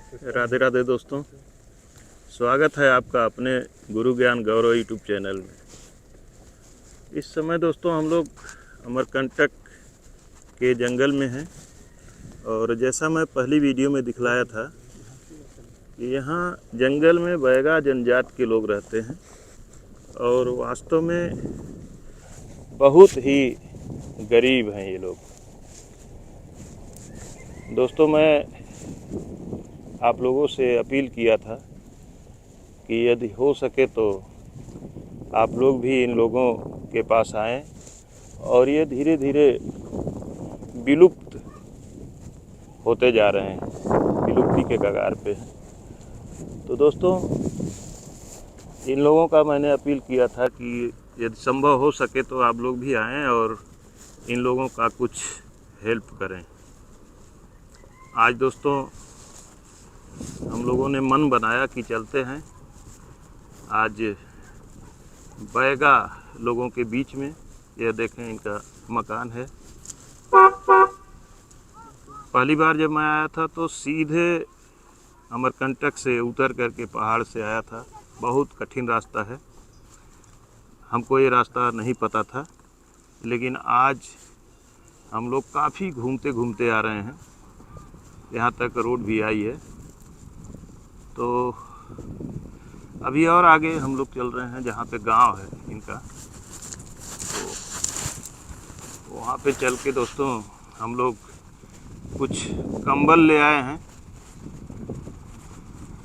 राधे राधे दोस्तों, स्वागत है आपका अपने गुरु ज्ञान गौरव यूट्यूब चैनल में। इस समय दोस्तों हम लोग अमरकंटक के जंगल में हैं और जैसा मैं पहली वीडियो में दिखलाया था कि यहाँ जंगल में बैगा जनजाति के लोग रहते हैं और वास्तव में बहुत ही गरीब हैं ये लोग। दोस्तों, मैं आप लोगों से अपील किया था कि यदि हो सके तो आप लोग भी इन लोगों के पास आएं और ये धीरे धीरे विलुप्त होते जा रहे हैं, विलुप्ति के कगार पे हैं। तो दोस्तों, इन लोगों का मैंने अपील किया था कि यदि संभव हो सके तो आप लोग भी आएं और इन लोगों का कुछ हेल्प करें। आज दोस्तों हम लोगों ने मन बनाया कि चलते हैं आज बैगा लोगों के बीच में। यह देखें, इनका मकान है। पहली बार जब मैं आया था तो सीधे अमरकंटक से उतर करके पहाड़ से आया था। बहुत कठिन रास्ता है, हमको ये रास्ता नहीं पता था, लेकिन आज हम लोग काफ़ी घूमते घूमते आ रहे हैं। यहाँ तक रोड भी आई है। तो अभी और आगे हम लोग चल रहे हैं जहाँ पे गांव है इनका। तो वहाँ पे चल के दोस्तों हम लोग कुछ कंबल ले आए हैं।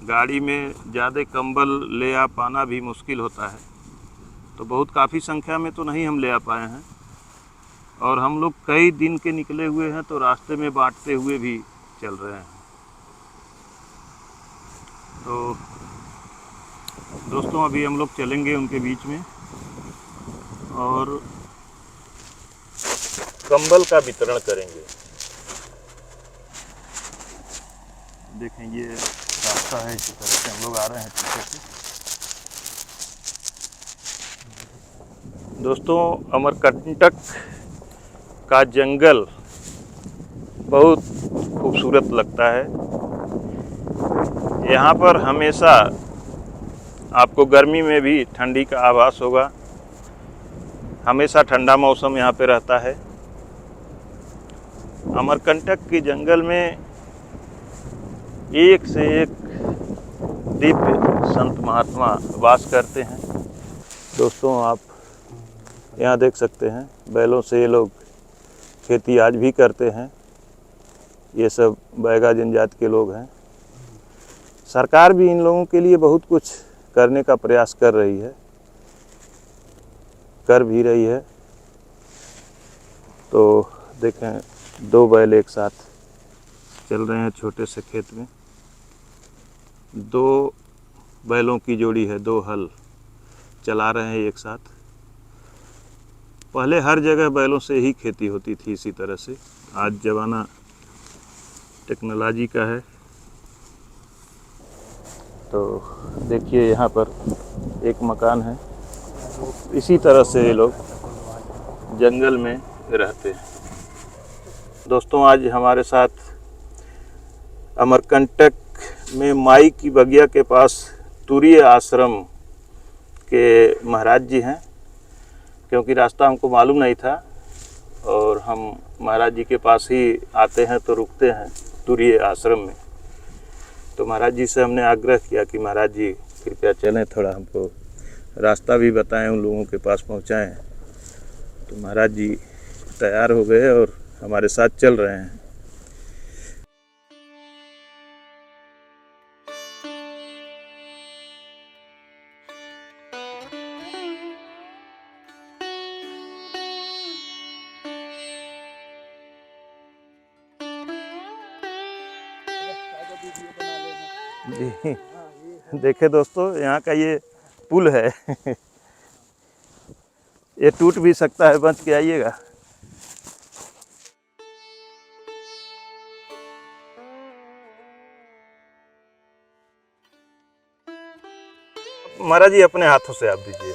गाड़ी में ज़्यादा कंबल ले आ पाना भी मुश्किल होता है, तो बहुत काफ़ी संख्या में तो नहीं हम ले आ पाए हैं। और हम लोग कई दिन के निकले हुए हैं, तो रास्ते में बांटते हुए भी चल रहे हैं। तो दोस्तों अभी हम लोग चलेंगे उनके बीच में और कंबल का वितरण करेंगे। देखें, ये रास्ता है, इसी तरह से हम लोग आ रहे हैं पीछे से। दोस्तों, अमरकंटक का जंगल बहुत खूबसूरत लगता है। यहाँ पर हमेशा आपको गर्मी में भी ठंडी का आभास होगा। हमेशा ठंडा मौसम यहाँ पे रहता है। अमरकंटक के जंगल में एक से एक दिव्य संत महात्मा वास करते हैं। दोस्तों, आप यहाँ देख सकते हैं, बैलों से ये लोग खेती आज भी करते हैं। ये सब बैगा जनजाति के लोग हैं। सरकार भी इन लोगों के लिए बहुत कुछ करने का प्रयास कर रही है, कर भी रही है। तो देखें, दो बैल एक साथ चल रहे हैं छोटे से खेत में। दो बैलों की जोड़ी है, दो हल चला रहे हैं एक साथ। पहले हर जगह बैलों से ही खेती होती थी इसी तरह से। आज ज़माना टेक्नोलॉजी का है। तो देखिए, यहाँ पर एक मकान है। इसी तरह से ये लोग जंगल में रहते हैं। दोस्तों, आज हमारे साथ अमरकंटक में माई की बगिया के पास तुरीय आश्रम के महाराज जी हैं। क्योंकि रास्ता हमको मालूम नहीं था और हम महाराज जी के पास ही आते हैं तो रुकते हैं तुरीय आश्रम में। तो महाराज जी से हमने आग्रह किया कि महाराज जी कृपया चलें, थोड़ा हमको रास्ता भी बताएं, उन लोगों के पास पहुंचाएं। तो महाराज जी तैयार हो गए और हमारे साथ चल रहे हैं। जी, देखे दोस्तों, यहाँ का ये पुल है ये टूट भी सकता है, बच के आइएगा। महाराज जी अपने हाथों से आप दीजिए।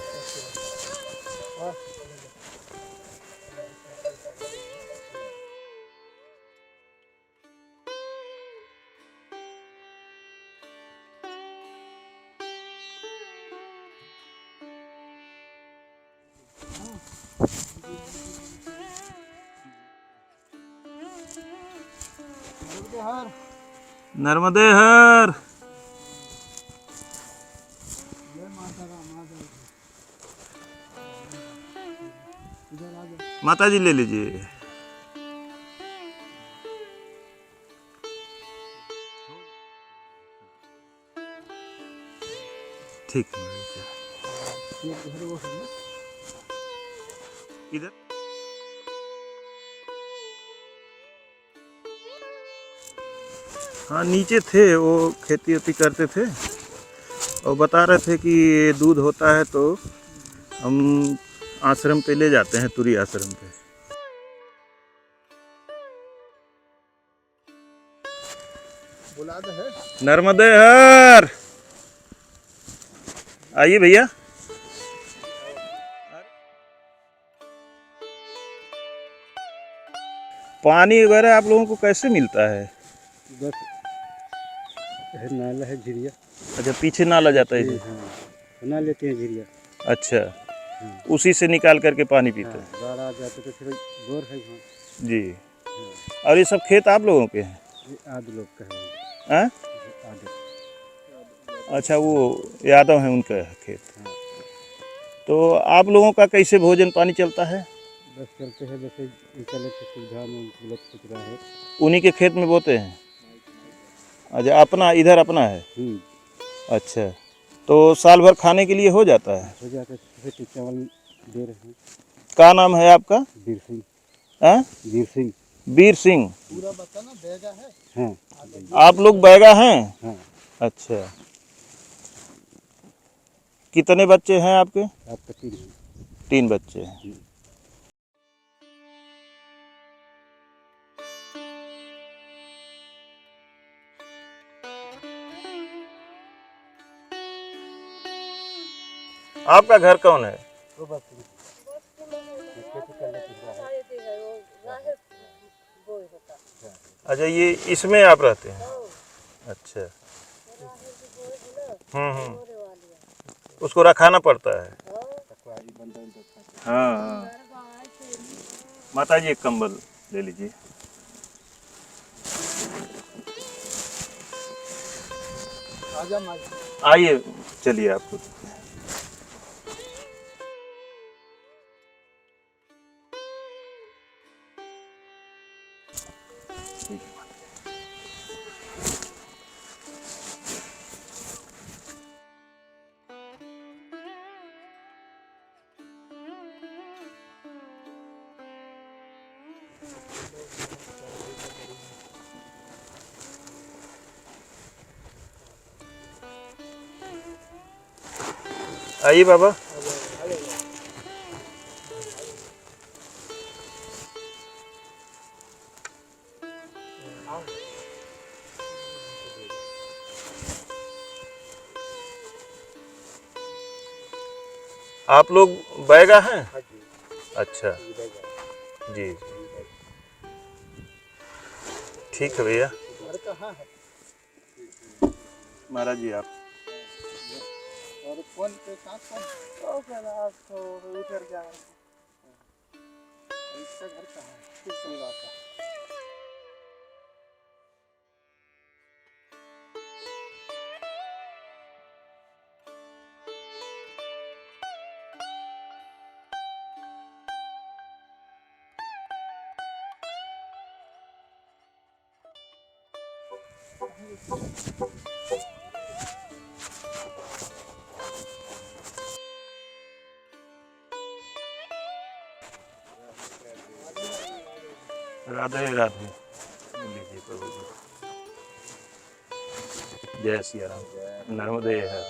नर्मदे हर। माता जी ले लीजिए। ठीक है इधर। हाँ नीचे थे, वो खेती वेती करते थे और बता रहे थे कि ये दूध होता है तो हम आश्रम पे ले जाते हैं, तुरी आश्रम पे। नर्मदे हर। आइए भैया। पानी वगैरह आप लोगों को कैसे मिलता है? बस नाला है झिरिया। अच्छा पीछे नाला जाता है इधर। हाँ, बना लेते हैं झिरिया। अच्छा उसी से निकाल करके पानी पीते हैं। बाढ़ आ जाते तो फिर बोर है वहाँ। जी। और ये सब खेत आप लोगों के हैं? ये आदि लोग का है। हाँ? आदि। अच्छा वो यादव हैं उनका खेत। तो आप लोगों का कैसे भोजन पानी चलता है? बस चलते हैं, जैसे इंटरनेट की सुविधा में उपलब्ध कुछ रहा है। उन्हीं के खेत में बोते हैं? अच्छा अपना इधर अपना है। अच्छा तो साल भर खाने के लिए हो जाता है? हो जाता है। चावल दे रहे हैं। क्या नाम है आपका? वीर सिंह। हाँ? वीर सिंह। वीर सिंह। पूरा बताना बैगा है। हाँ। आप लोग बैगा हैं? हाँ। अच्छा कितने बच्चे हैं आपके? आपका 3 है। 3 बच्चे हैं। आपका घर कौन है? अच्छा ये इसमें आप रहते हैं? अच्छा उसको रखाना पड़ता है। हाँ हाँ माता जी एक कंबल ले लीजिए। आइए चलिए आपको। आइए बाबा। आप लोग बैगा हैं? अच्छा जी जी ठीक है भैया। महाराज जी आप और कौन के साथ कौन? उधर जा रहा है। इसका घर कहाँ है? किस परिवार का? राधे राधे। लीजिए प्रभु जी। जय सिया राम। नर्मदे है।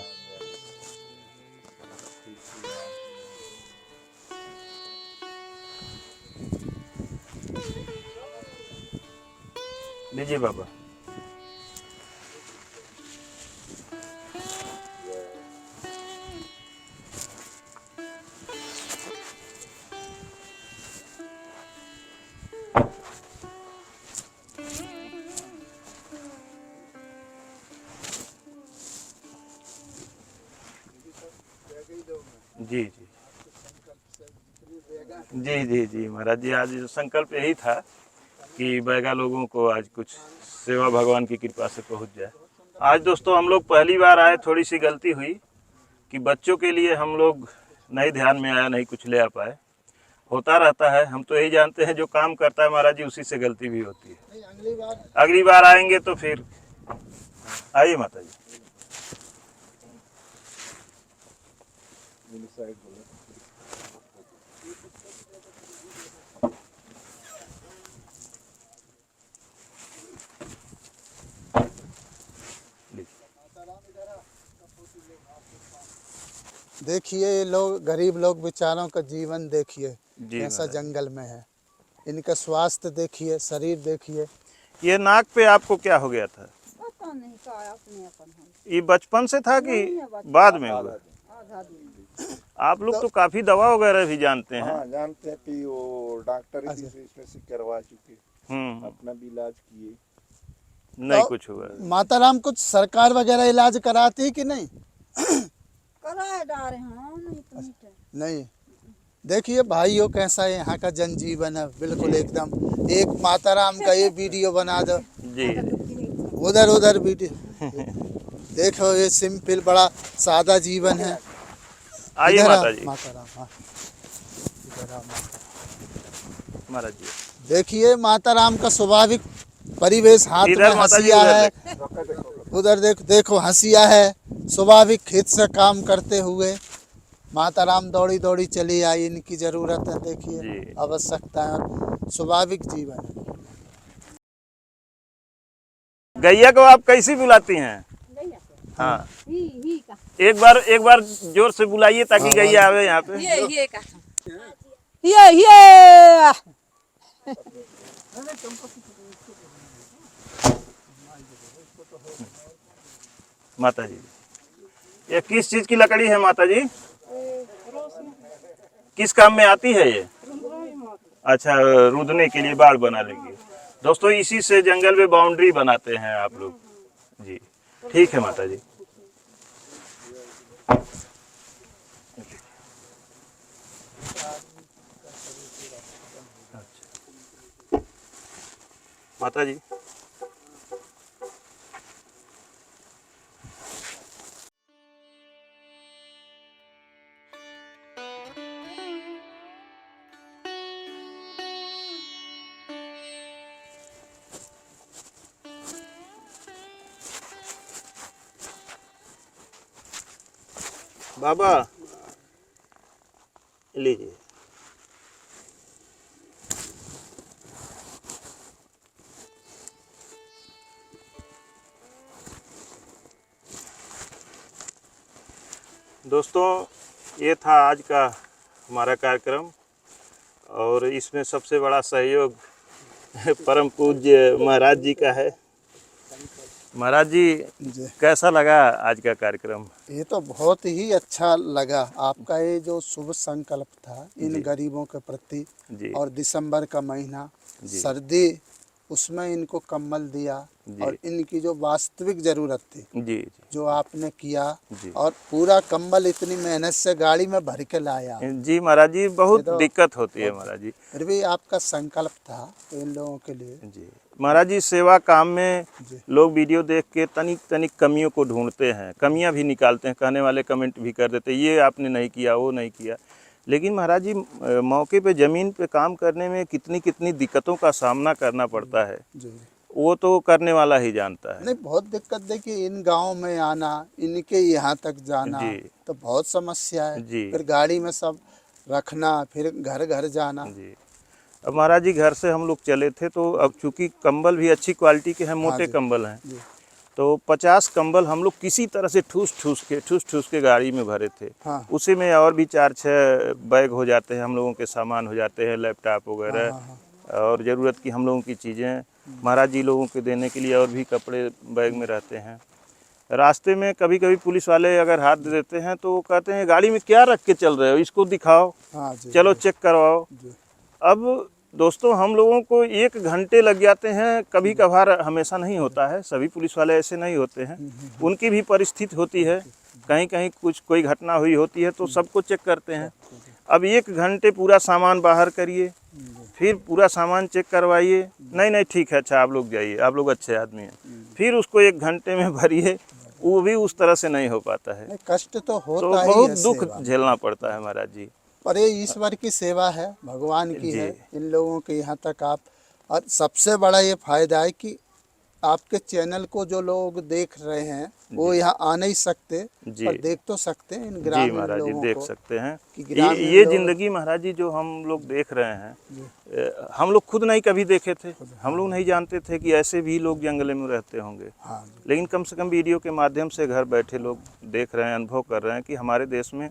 लीजिए बाबा। जी जी जी जी जी महाराज जी, आज संकल्प यही था कि बैगा लोगों को आज कुछ सेवा भगवान की कृपा से पहुंच जाए। आज दोस्तों हम लोग पहली बार आए, थोड़ी सी गलती हुई कि बच्चों के लिए हम लोग नहीं ध्यान में आया, नहीं कुछ ले आ पाए। होता रहता है, हम तो यही जानते हैं जो काम करता है महाराज जी उसी से गलती भी होती है। नहीं, अगली बार आएंगे तो फिर आइए माता जी। देखिए ये लोग गरीब लोग बेचारों का जीवन देखिए जी कैसा महाराज। जंगल में है। इनका स्वास्थ्य देखिए, शरीर देखिए। ये नाक पे आपको क्या हो गया था? पता नहीं का अपने अपन हम ये बचपन से था कि नहीं है बचपन। बाद में हुआ? आधा दिन आप लोग तो काफी दवा वगैरह भी जानते हैं। हाँ जानते हैं कि वो डॉक्टर अच्छा। इसमें से करवा चुके, अपना भी इलाज किए, नहीं तो कुछ हुआ। माताराम कुछ सरकार वगैरह इलाज कराती है कि नहीं? कराए डारे हम नहीं तो नहीं थे। नहीं। देखिए भाइयों कैसा यहाँ का जनजीवन है, बिल्कुल एकदम। एक माताराम का ये वीडियो बना दो, जी उधर उधर वीडियो। देखो ये सिंपल बड़ा सादा जीवन है। आइए इधर आ, माता जी। माताराम, हाँ इधर आ, माताराम। महाराज जी देखिए माताराम का स्वाभाविक परिवेश, हाथ इधर में माता जी, हंसिया उधर है, उधर देखो हंसिया है। स्वाभाविक खेत से काम करते हुए माताराम दौड़ी दौड़ी चली आई। इनकी जरूरत है, देखिए जी। आवश्यकता है, स्वाभाविक जीवन है। गैया को आप कैसी बुलाती हैं? गैया को हाँ ही का एक बार जोर से बुलाइए ताकि गैया आवे यहाँ पे। ये का ये माता जी ये किस चीज की लकड़ी है माता जी? किस काम में आती है ये? अच्छा, रूदने के लिए बाड़ बना लेंगे दोस्तों। इसी से जंगल में बाउंड्री बनाते हैं आप लोग जी। ठीक है माता जी। माता जी बाबा लीजिए। दोस्तों ये था आज का हमारा कार्यक्रम और इसमें सबसे बड़ा सहयोग परम पूज्य महाराज जी का है। महाराज जी जी। कैसा लगा आज का कार्यक्रम? ये तो बहुत ही अच्छा लगा। आपका ये जो शुभ संकल्प था इन जी। गरीबों के प्रति, जी और दिसंबर का महीना, जी। सर्दी, उसमें इनको कंबल दिया, जी। और इनकी जो वास्तविक जरूरत थी जी जी जो आपने किया, जी। और पूरा कंबल इतनी मेहनत से गाड़ी में भर के लाया। जी महाराज जी, बहुत ये तो दिक्कत होती है महाराज जी। फिर भी आपका संकल्प था तो इन लोगों के लिए। जी महाराज जी, सेवा काम में जी। लोग वीडियो देख के तनिक तनिक कमियों को ढूंढते हैं, कमियां भी निकालते हैं, कहने वाले कमेंट भी कर देते हैं ये आपने नहीं किया, वो नहीं किया। लेकिन महाराज जी मौके पे ज़मीन पे काम करने में कितनी कितनी दिक्कतों का सामना करना पड़ता है, जी। वो तो करने वाला ही जानता है। नहीं, बहुत दिक्कत। देखिए इन गांव में आना, इनके यहाँ तक जाना जी। तो बहुत समस्या है। जी। फिर गाड़ी में सब रखना, फिर घर घर जाना। जी अब महाराज जी घर से हम लोग चले थे तो अब चूंकि कंबल भी अच्छी क्वालिटी के हैं, मोटे जी। कंबल हैं, जी। तो 50 कंबल हम लोग किसी तरह से ठूस ठूस के गाड़ी में भरे थे। हाँ। उसी में और भी 4-6 बैग हो जाते हैं, हम लोगों के सामान हो जाते हैं, लैपटॉप हाँ, वगैरह हाँ, और ज़रूरत की हम लोगों की चीज़ें महाराज जी लोगों के देने के लिए, और भी कपड़े बैग में रहते हैं। रास्ते में कभी कभी पुलिस वाले अगर हाथ दे देते हैं तो वो कहते हैं गाड़ी में क्या रख के चल रहे हो, इसको दिखाओ, हाँ जी। चलो चेक करवाओ। जी। अब दोस्तों हम लोगों को 1 घंटे लग जाते हैं, कभी कभार, हमेशा नहीं होता है, सभी पुलिस वाले ऐसे नहीं होते हैं, उनकी भी परिस्थिति होती है, कहीं कहीं कुछ कोई घटना हुई होती है तो सबको चेक करते हैं। अब 1 घंटे पूरा सामान बाहर करिए, फिर पूरा सामान चेक करवाइए, नहीं ठीक है, अच्छा आप लोग जाइए, आप लोग अच्छे आदमी हैं, फिर उसको 1 घंटे में भरिए, वो भी उस तरह से नहीं हो पाता है। नहीं, कष्ट तो होता तो ही बहुत है दुख सेवा में। झेलना पड़ता है महाराज जी। पर ये ईश्वर की सेवा है, भगवान की जी। है, इन लोगों के यहाँ तक आप। और सबसे बड़ा ये फायदा है कि आपके चैनल को जो लोग देख रहे हैं वो यहाँ आ नहीं सकते, जी। पर देख तो सकते हैं इन जी ग्रामीण महाराज जी, लोगों देख को सकते हैं। कि ये ग्रामीण ये लोग। जिंदगी महाराज जी जो हम लोग देख रहे हैं, हम लोग खुद नहीं कभी देखे थे, हम लोग नहीं जानते थे कि ऐसे भी लोग जंगल में रहते होंगे। हाँ जी, लेकिन कम से कम वीडियो के माध्यम से घर बैठे लोग देख रहे हैं, अनुभव कर रहे हैं कि हमारे देश में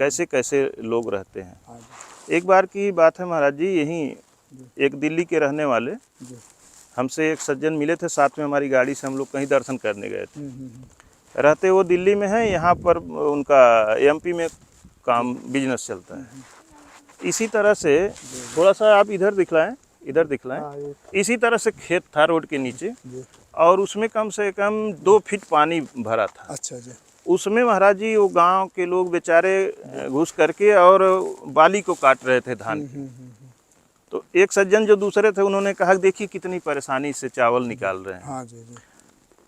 कैसे कैसे लोग रहते हैं। हाँ जी, एक बार की बात है महाराज जी, यहीं एक दिल्ली के रहने वाले जी। हमसे एक सज्जन मिले थे, साथ में हमारी गाड़ी से हम लोग कहीं दर्शन करने गए थे। हम्म। रहते वो दिल्ली में है, यहाँ पर उनका एमपी में काम बिजनेस चलता है। इसी तरह से थोड़ा सा आप इधर दिखलाएं, इधर दिखलाएं, हाँ, ये इसी तरह से खेत था रोड के नीचे, जी। और उसमें कम से कम 2 फीट पानी भरा था। अच्छा जी। उसमें महाराज जी वो गांव के लोग बेचारे घुस करके और बाली को काट रहे थे धान की। तो एक सज्जन जो दूसरे थे उन्होंने कहा देखिए कितनी परेशानी से चावल निकाल रहे हैं। हाँ जी, जी।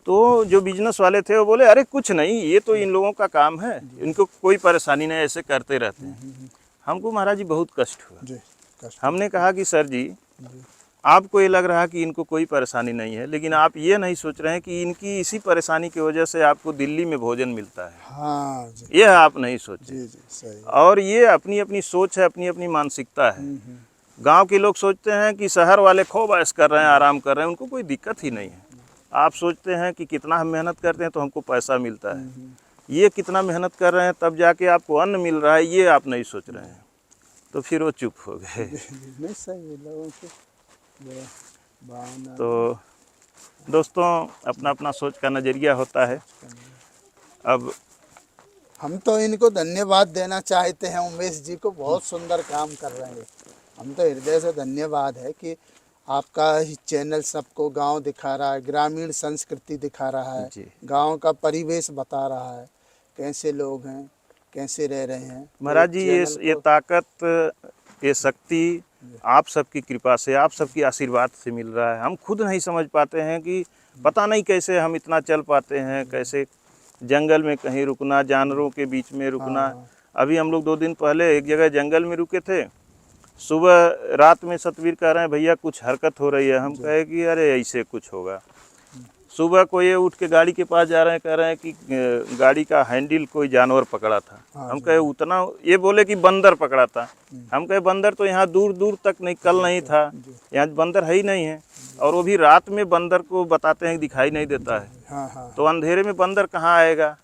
तो जो बिजनेस वाले थे वो बोले अरे कुछ नहीं, ये तो इन लोगों का काम है, इनको कोई परेशानी नहीं, ऐसे करते रहते हैं। हमको महाराज जी बहुत कष्ट हुआ। जी, कष्ट। हमने कहा कि सर जी, जी। आपको ये लग रहा है कि इनको कोई परेशानी नहीं है, लेकिन आप ये नहीं सोच रहे हैं कि इनकी इसी परेशानी की वजह से आपको दिल्ली में भोजन मिलता है। हाँ जी, यह आप नहीं सोचे। जी, जी, सही। और ये अपनी अपनी सोच है, अपनी अपनी मानसिकता है। गांव के लोग सोचते हैं कि शहर वाले खूब ऐश कर रहे हैं, आराम कर रहे हैं, उनको कोई दिक्कत ही नहीं है। आप सोचते हैं कि कितना हम मेहनत करते हैं तो हमको पैसा मिलता है, ये कितना मेहनत कर रहे हैं तब जाके आपको अन्न मिल रहा है, ये आप नहीं सोच रहे हैं। तो फिर वो चुप हो गए। नहीं, सही है लोगों के जो भावना। तो दोस्तों, अपना अपना सोच का नज़रिया होता है। अब हम तो इनको धन्यवाद देना चाहते हैं, उमेश जी को, बहुत सुंदर काम कर रहे हैं। हम तो हृदय से धन्यवाद है कि आपका ही चैनल सबको गांव दिखा रहा है, ग्रामीण संस्कृति दिखा रहा है, जी। गांव का परिवेश बता रहा है, कैसे लोग हैं, कैसे रह रहे हैं। महाराज जी, ये ताकत, ये शक्ति आप सबकी कृपा से, आप सबकी आशीर्वाद से मिल रहा है। हम खुद नहीं समझ पाते हैं कि पता नहीं कैसे हम इतना चल पाते हैं, कैसे जंगल में कहीं रुकना, जानवरों के बीच में रुकना। अभी हम लोग 2 दिन पहले एक जगह जंगल में रुके थे। सुबह रात में सतवीर कह रहे हैं भैया कुछ हरकत हो रही है। हम कहे कि अरे ऐसे कुछ होगा। सुबह को ये उठ के गाड़ी के पास जा रहे हैं, कह रहे हैं कि गाड़ी का हैंडल कोई जानवर पकड़ा था। हम कहे उतना, ये बोले कि बंदर पकड़ा था। हम कहे बंदर तो यहाँ दूर दूर तक निकल नहीं था, यहाँ बंदर है ही नहीं है। और वो भी रात में बंदर को बताते हैं दिखाई नहीं देता है। हाँ, हाँ, तो अंधेरे में बंदर कहाँ आएगा?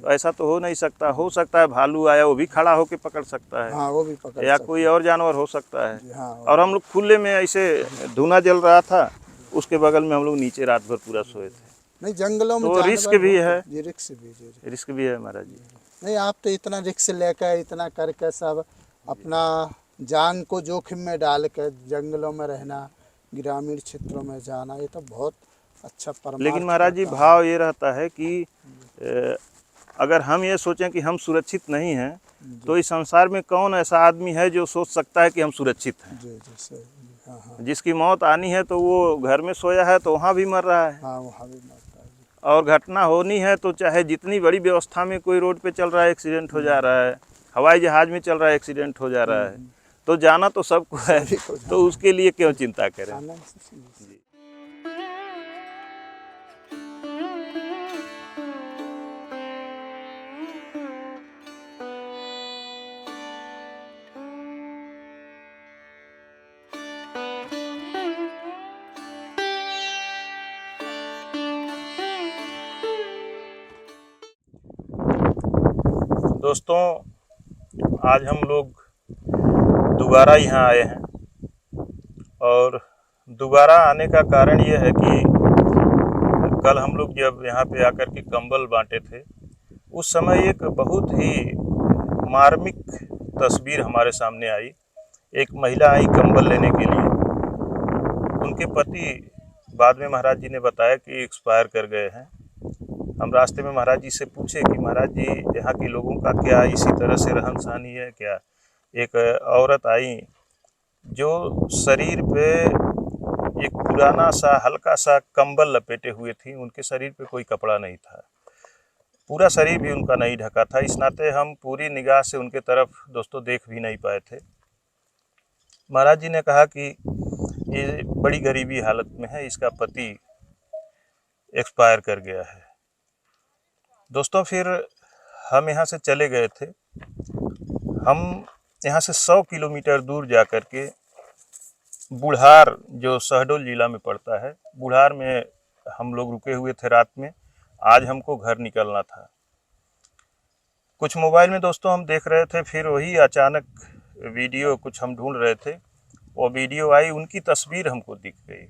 तो ऐसा तो हो नहीं सकता। हो सकता है भालू आया, वो भी खड़ा होके पकड़ सकता है, हाँ, वो भी पकड़ या सकते कोई और जानवर हो सकता है। हैं। हाँ, और हम लोग खुले में ऐसे धुआं जल रहा था, उसके बगल में हम लोग नीचे रात भर पूरा सोए थे। नहीं, जंगलों में तो जानवर रिस्क भी है। जी, रिस्क भी जी। रिस्क भी है महाराज जी। नहीं, आप तो इतना रिस्क लेकर, इतना करके सब अपना जान को जोखिम में डाल कर जंगलों में रहना, ग्रामीण क्षेत्रों में जाना, ये तो बहुत अच्छा परमार्थ। लेकिन महाराज जी, भाव ये रहता है कि अगर हम ये सोचें कि हम सुरक्षित नहीं हैं, तो इस संसार में कौन ऐसा आदमी है जो सोच सकता है कि हम सुरक्षित हैं? जी, जी, सही। हाँ, हाँ, जिसकी मौत आनी है तो वो घर में सोया है तो वहाँ भी मर रहा है, हाँ, वहाँ भी मरता है जी। और घटना होनी है तो चाहे जितनी बड़ी व्यवस्था में कोई रोड पे चल रहा है एक्सीडेंट हो जा रहा है, हवाई जहाज में चल रहा है एक्सीडेंट हो जा रहा है, तो जाना तो सबको है, तो उसके लिए क्यों चिंता करें? आनंद से जी। दोस्तों, आज हम लोग दोबारा यहाँ आए हैं, और दोबारा आने का कारण ये है कि कल हम लोग जब यहाँ पे आकर के कंबल बांटे थे, उस समय एक बहुत ही मार्मिक तस्वीर हमारे सामने आई। एक महिला आई कंबल लेने के लिए, उनके पति बाद में महाराज जी ने बताया कि एक्सपायर कर गए हैं। हम रास्ते में महाराज जी से पूछे कि महाराज जी, यहाँ के लोगों का क्या इसी तरह से रहन सहन ही है क्या? एक औरत आई जो शरीर पे एक पुराना सा हल्का सा कंबल लपेटे हुए थी। उनके शरीर पे कोई कपड़ा नहीं था, पूरा शरीर भी उनका नहीं ढका था। इस नाते हम पूरी निगाह से उनके तरफ दोस्तों देख भी नहीं पाए थे। महाराज जी ने कहा कि ये बड़ी गरीबी हालत में है, इसका पति एक्सपायर कर गया है। दोस्तों फिर हम यहाँ से चले गए थे। हम यहाँ से 100 किलोमीटर दूर जा कर के बुढ़ार, जो शहडोल जिला में पड़ता है, बुढ़ार में हम लोग रुके हुए थे रात में। आज हमको घर निकलना था। कुछ मोबाइल में दोस्तों हम देख रहे थे, फिर वही अचानक वीडियो कुछ हम ढूंढ रहे थे, वो वीडियो आई, उनकी तस्वीर हमको दिख गई।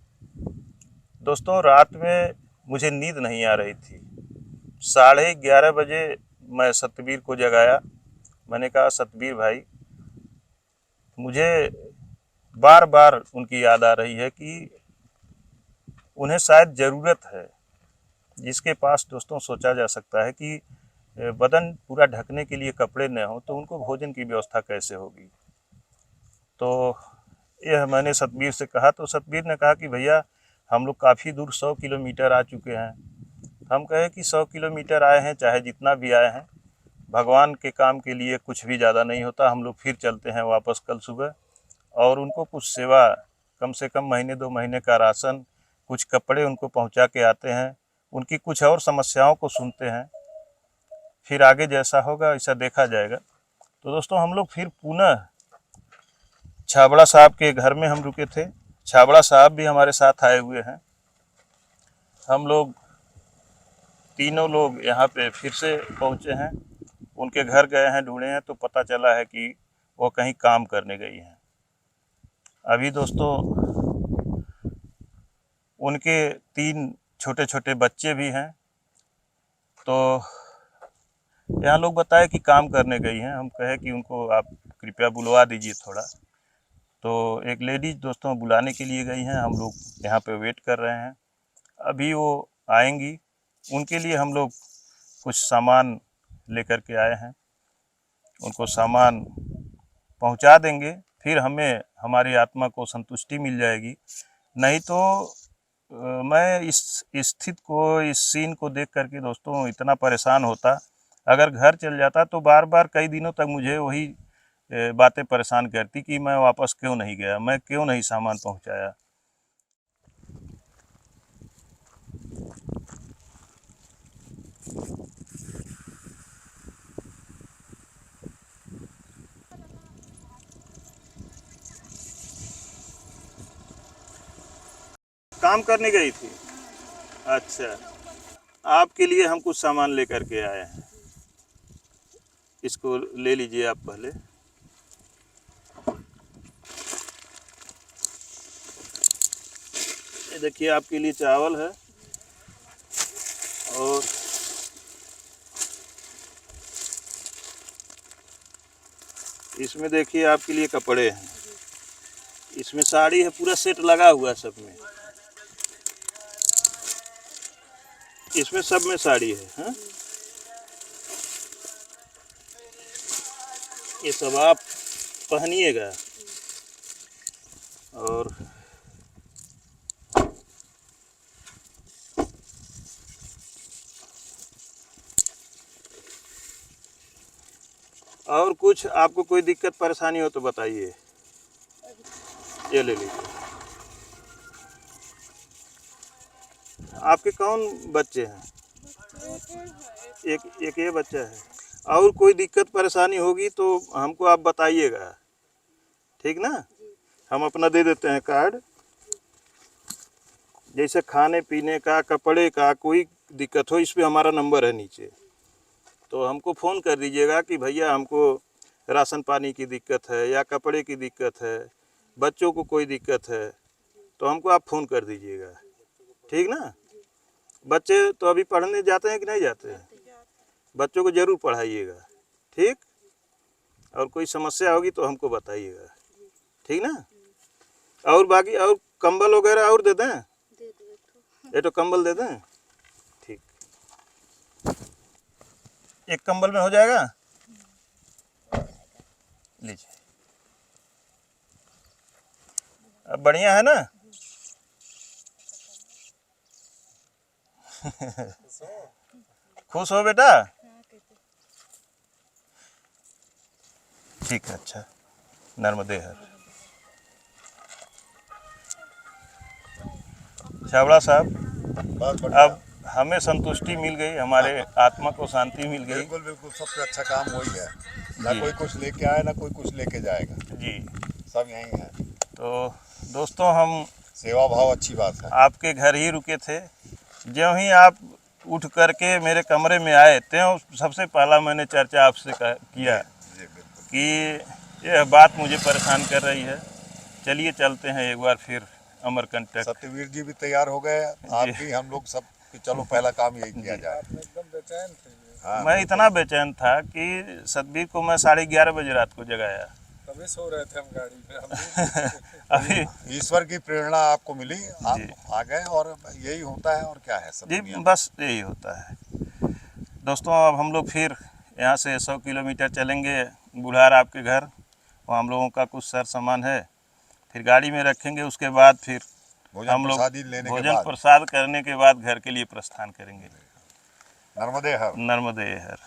दोस्तों रात में मुझे नींद नहीं आ रही थी। 11:30 बजे मैं सतबीर को जगाया। मैंने कहा सतबीर भाई, मुझे बार बार उनकी याद आ रही है कि उन्हें शायद ज़रूरत है। जिसके पास दोस्तों सोचा जा सकता है कि बदन पूरा ढकने के लिए कपड़े न हो, तो उनको भोजन की व्यवस्था कैसे होगी। तो यह मैंने सतबीर से कहा, तो सतबीर ने कहा कि भैया हम लोग काफ़ी दूर 100 किलोमीटर आ चुके हैं। हम कहे कि 100 किलोमीटर आए हैं, चाहे जितना भी आए हैं, भगवान के काम के लिए कुछ भी ज़्यादा नहीं होता। हम लोग फिर चलते हैं वापस कल सुबह, और उनको कुछ सेवा, कम से कम महीने 2 महीने का राशन, कुछ कपड़े उनको पहुंचा के आते हैं, उनकी कुछ और समस्याओं को सुनते हैं, फिर आगे जैसा होगा ऐसा देखा जाएगा। तो दोस्तों हम लोग फिर पुनः छाबड़ा साहब के घर में हम रुके थे। छाबड़ा साहब भी हमारे साथ आए हुए हैं। हम लोग तीनों लोग यहाँ पे फिर से पहुँचे हैं। उनके घर गए हैं, ढूंढे हैं, तो पता चला है कि वो कहीं काम करने गई हैं। अभी दोस्तों उनके 3 छोटे छोटे बच्चे भी हैं। तो यहाँ लोग बताए कि काम करने गई हैं। हम कहे कि उनको आप कृपया बुलवा दीजिए थोड़ा। तो एक लेडीज दोस्तों बुलाने के लिए गई हैं। हम लोग यहाँ पे वेट कर रहे हैं, अभी वो आएंगी। उनके लिए हम लोग कुछ सामान लेकर के आए हैं, उनको सामान पहुँचा देंगे, फिर हमें हमारी आत्मा को संतुष्टि मिल जाएगी। नहीं तो मैं इस स्थिति को, इस सीन को देख करके दोस्तों इतना परेशान होता। अगर घर चल जाता तो बार बार कई दिनों तक मुझे वही बातें परेशान करती कि मैं वापस क्यों नहीं गया, मैं क्यों नहीं सामान पहुंचाया। काम करने गई थी? अच्छा, आपके लिए हम कुछ सामान लेकर के आए हैं, इसको ले लीजिए आप पहले। ये देखिए आपके लिए चावल है, और इसमें देखिए आपके लिए कपड़े हैं, इसमें साड़ी है, पूरा सेट लगा हुआ है सब में, इसमें सब में साड़ी है। हाँ, ये सब आप पहनिएगा। और कुछ आपको कोई दिक्कत परेशानी हो तो बताइए। ये ले लीजिए। आपके कौन बच्चे हैं? एक ये बच्चा है। और कोई दिक्कत परेशानी होगी तो हमको आप बताइएगा, ठीक ना। हम अपना दे देते हैं कार्ड। जैसे खाने पीने का, कपड़े का कोई दिक्कत हो, इस पे हमारा नंबर है नीचे, तो हमको फ़ोन कर दीजिएगा कि भैया हमको राशन पानी की दिक्कत है या कपड़े की दिक्कत है, बच्चों को कोई दिक्कत है, तो हमको आप फ़ोन कर दीजिएगा, ठीक ना। बच्चे तो अभी पढ़ने जाते हैं कि नहीं जाते हैं? बच्चों को ज़रूर पढ़ाइएगा, ठीक। और कोई समस्या होगी तो हमको बताइएगा, ठीक ना। और बाकी और कंबल वगैरह और दे दें? ये तो कंबल दे दें, ठीक। एक कंबल में हो जाएगा, लीजिए। अब बढ़िया है ना? खुश हो बेटा? ठीक है, अच्छा। नर्मदे हर। छाबड़ा साहब, बहुत बढ़िया। अब हमें संतुष्टि मिल गई, हमारे आत्मा को शांति मिल गई। बिल्कुल बिल्कुल, सबसे अच्छा काम वही है। ना जी। कोई कुछ लेके आए, ना कोई कुछ लेके जाएगा, जी। सब यही है। तो दोस्तों, हम सेवा भाव अच्छी बात है। आपके घर ही रुके थे। ज्यों ही आप उठ करके मेरे कमरे में आए, त्यों सबसे पहला मैंने चर्चा आपसे किया जी बिल्कुल। कि यह बात मुझे परेशान कर रही है, चलिए चलते हैं एक बार फिर अमरकंटक। सत्यवीर जी भी तैयार हो गए, आप भी, हम लोग सब कि चलो पहला काम यही किया जाए। एकदम बेचैन थे। हाँ, मैं इतना बेचैन था कि सतबीर को मैं 11:30 बजे रात को जगाया। तभी सो रहे थे हम गाड़ी में। हम अभी ईश्वर की प्रेरणा आपको मिली, आप आ गए, और यही होता है, और क्या है सब जी, दुनिया में। बस यही होता है। दोस्तों, अब हम लोग फिर यहाँ से 100 किलोमीटर चलेंगे बुढ़ार आपके घर। वहाँ हम लोगों का कुछ सर सामान है, फिर गाड़ी में रखेंगे। उसके बाद फिर भोजन हम लोग प्रसादी लेने के भोजन बाद प्रसाद करने के बाद घर के लिए प्रस्थान करेंगे। नर्मदे हर। नर्मदे हर।